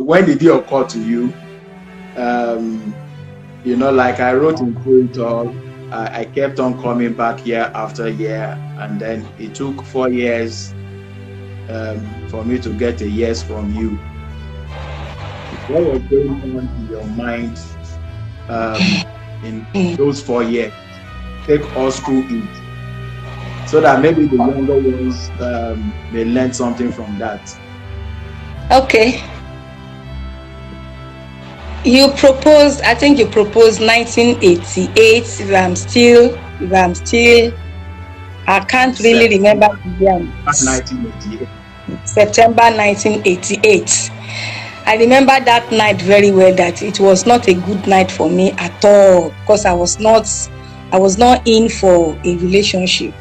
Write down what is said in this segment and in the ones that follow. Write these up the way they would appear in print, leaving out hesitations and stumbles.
when did it occur to you? Like I wrote in it all, I kept on coming back year after year, and then it took 4 years for me to get a yes from you. What was going on in your mind in those 4 years? Take us through it, so that maybe the younger ones may learn something from that. Okay. I think you proposed 1988. If I'm still, I can't really remember the year. 1988. September 1988. I remember that night very well, that it was not a good night for me at all, because I was not in for a relationship.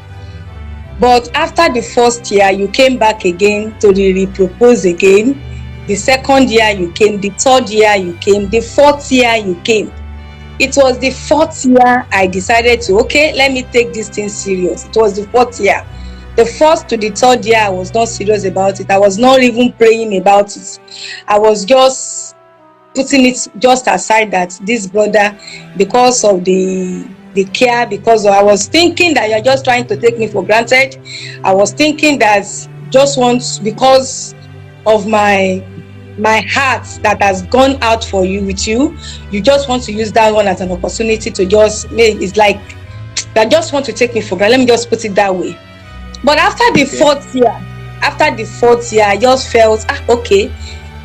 But after the first year, you came back again to re-propose again. The second year you came, the third year you came, the fourth year you came. It was the fourth year I decided to, okay, let me take this thing serious. It was the fourth year. The first to the third year, I was not serious about it. I was not even praying about it. I was just putting it just aside, that this brother, because of the care, I was thinking that you're just trying to take me for granted. I was thinking that because of my heart that has gone out for you, you just want to use that one as an opportunity to it's like that, just want to take me for granted. Let me just put it that way. But after the fourth year, I just felt, okay,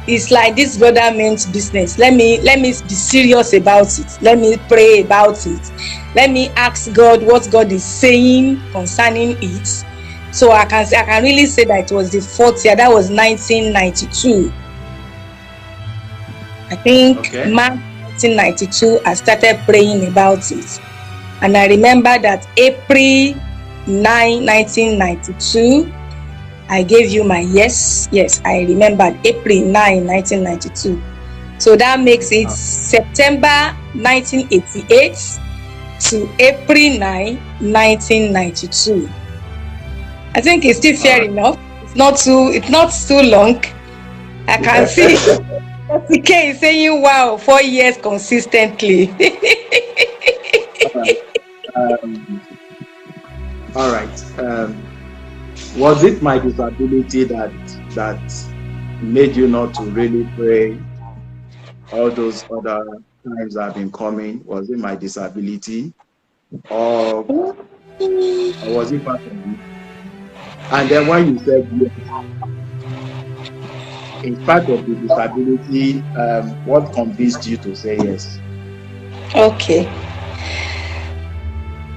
it's like this brother meant business. Let me be serious about it. Let me pray about it. Let me ask God what God is saying concerning it. So I can really say that it was the fourth year. That was 1992. I think March 1992, I started praying about it. And I remember that April 9, 1992, I gave you my yes. Yes, I remembered April 9, 1992. So that makes it September 1988 to April 9, 1992. I think it's still fair enough. It's not too long. I can see PK is saying, wow, 4 years consistently. All right. Was it my disability that made you not to really pray all those other times I've been coming? Was it my disability, or was it part of me? And then when you said yes, in part of the disability, what convinced you to say yes? Okay.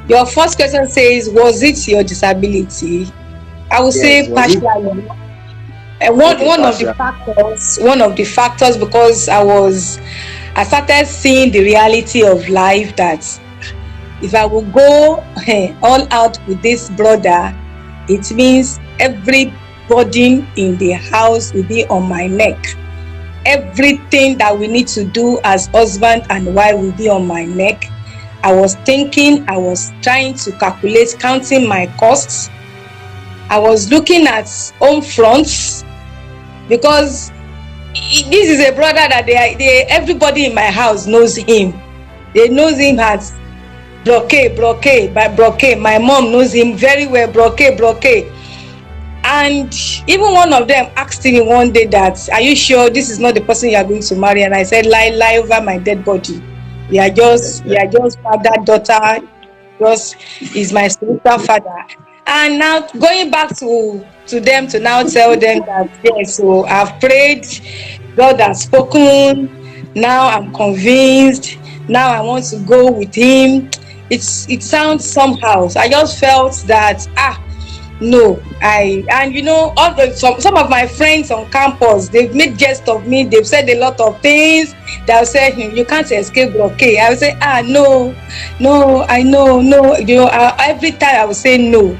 Your first question says, was it your disability? I would say partially. One of the factors, because I started seeing the reality of life, that if I will go all out with this brother, it means everybody in the house will be on my neck. Everything that we need to do as husband and wife will be on my neck. I was trying to calculate, counting my costs. I was looking at home fronts, because this is a brother that everybody in my house knows him. They know him as Broke. My mom knows him very well, Broke. And even one of them asked me one day that, are you sure this is not the person you are going to marry? And I said, lie over my dead body. We are just father, daughter, just is my spiritual father. And now going back to them to now tell them that, yes, so I've prayed, God has spoken, now I'm convinced, now I want to go with him. It sounds somehow. So I just felt that, no, some of my friends on campus, they've made jest of me. They've said a lot of things. They'll say, you can't escape Broke. I will say, no, I know, no. Every time I will say no.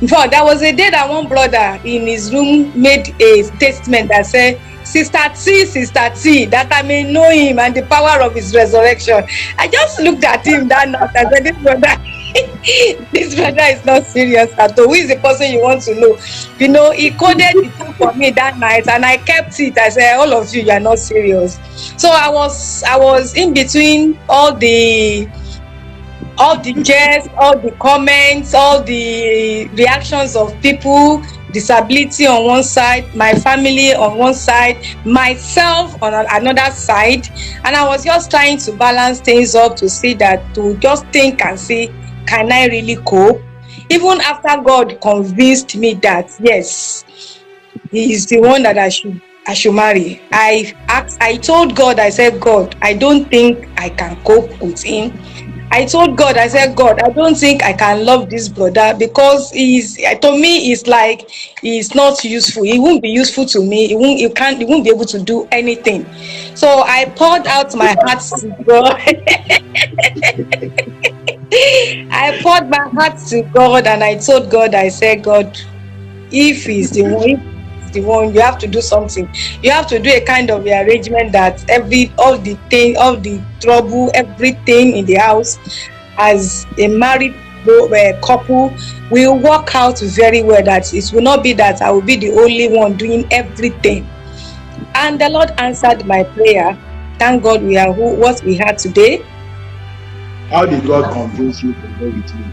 In fact, there was a day that one brother in his room made a statement that said, Sister T, that I may know him and the power of his resurrection. I just looked at him that night and said, this brother, This brother is not serious at all. Who is the person you want to know? He coded the thing for me that night, and I kept it. I said, all of you are not serious. So I was in between all the jests, all the comments, all the reactions of people, disability on one side, my family on one side, myself on another side. And I was just trying to balance things up to see that, to just think and see, can I really cope? Even after God convinced me that, yes, he is the one that I should marry. I told God, I said, God, I don't think I can cope with him. I told God, I said, God, I don't think I can love this brother, because to me, it's like he's not useful. He won't be useful to me. He won't be able to do anything. So I poured out my heart to God. I poured my heart to God, and I told God, I said, God, if he's the one, you have to do something. You have to do a kind of rearrangement that all the trouble, everything in the house, as a married couple, will work out very well. That it will not be that I will be the only one doing everything. And the Lord answered my prayer. Thank God we are what we had today. How did God convince you to go with me?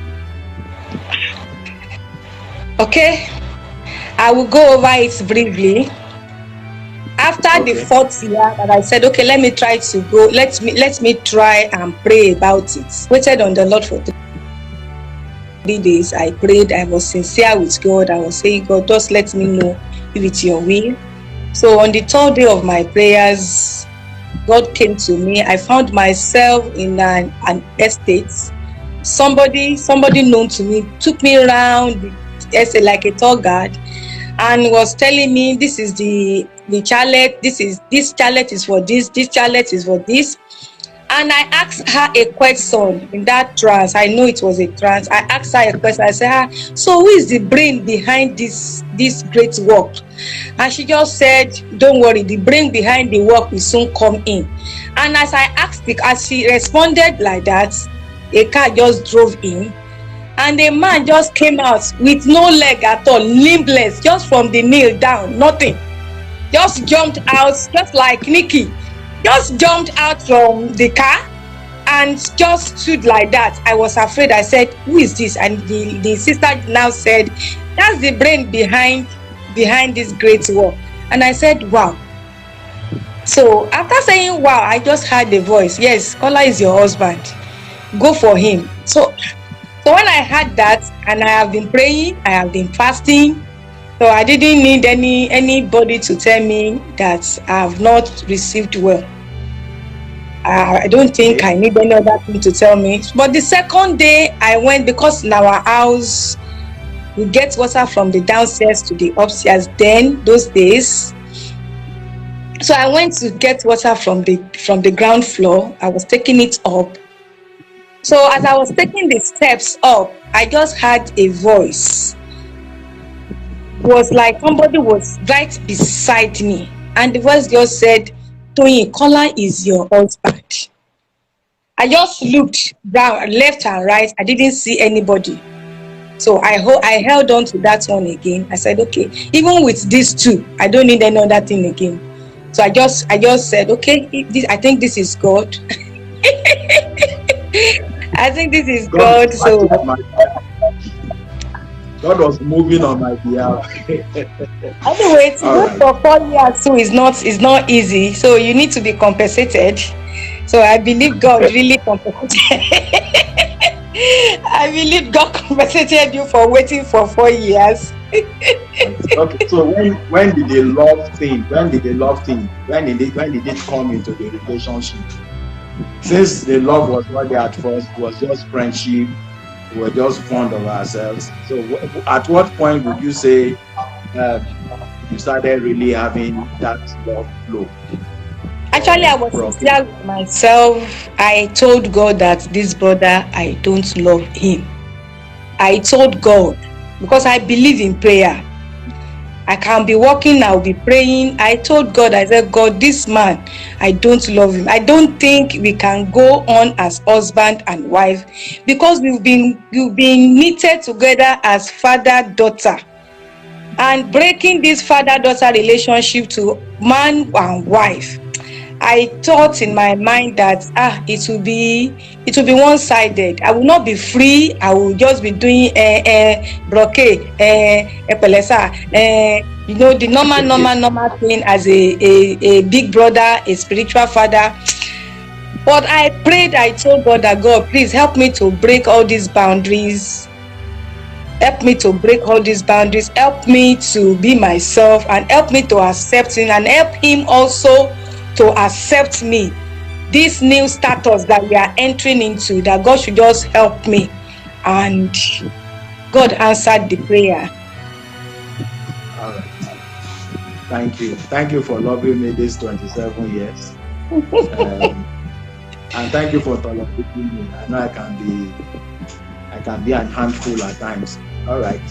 Okay, I will go over it briefly. After the Okay. fourth year that I said, okay, let me try to go, let me try and pray about it. Waited on the Lord for 3 days. I prayed. I was sincere with God. I was saying, God, just let me know if it's your will. So on the third day of my prayers, God came to me. I found myself in an estate. Somebody known to me took me around like a tour guide, and was telling me, this is the chalet, this chalet is for this chalet is for this. And I asked her a question in that trance. I know it was a trance. I asked her a question. I said, so who is the brain behind this great work? And she just said, don't worry, the brain behind the work will soon come in. And as she responded like that, a car just drove in, and a man just came out with no leg at all, limbless, just from the nail down, nothing. Just jumped out, just like Nikki, just jumped out from the car and just stood like that. I was afraid. I said, who is this? And the sister now said, that's the brain behind this great work. And I said, wow. So after saying wow, I just heard the voice, yes, Kola is your husband, go for him. So when I had that, and I have been praying, I have been fasting, so I didn't need anybody to tell me that I have not received well. I don't think I need any other thing to tell me. But the second day I went, because in our house we get water from the downstairs to the upstairs then, those days. So I went to get water from the ground floor. I was taking it up. So as I was taking the steps up, I just heard a voice. It was like somebody was right beside me, and the voice just said, Toyin, Kola is your husband. I just looked down, left and right. I didn't see anybody. So I held on to that one again. I said, okay, even with these two, I don't need any other thing again. So I just said, okay, I think this is God. I think this is God. So God was moving on my behalf. anyway, to go for 4 years too is not easy. So you need to be compensated. So I believe God really compensated. I believe God compensated you for waiting for 4 years. Okay, so when did the love thing? When did it come into the relationship? Since the love was not there at first, it was just friendship. We were just fond of ourselves. So at what point would you say you started really having that love flow? Actually, I was sincere with myself. I told God that this brother, I don't love him. I told God, because I believe in prayer. I can be working, I'll be praying. I told God, I said, God, this man, I don't love him. I don't think we can go on as husband and wife, because we've been knitted together as father daughter, and breaking this father daughter relationship to man and wife. I thought in my mind that it will be one-sided. I will not be free. I will just be doing broke, epelesa, the normal thing as a big brother, a spiritual father. But I prayed, I told God that, God, please help me to break all these boundaries. Help me to break all these boundaries. Help me to be myself, and help me to accept him, and help him also to accept me. This new status that we are entering into, that God should just help me. And God answered the prayer. All right. Thank you for loving me these 27 years. And thank you for tolerating me. I know I can be an handful at times. All right.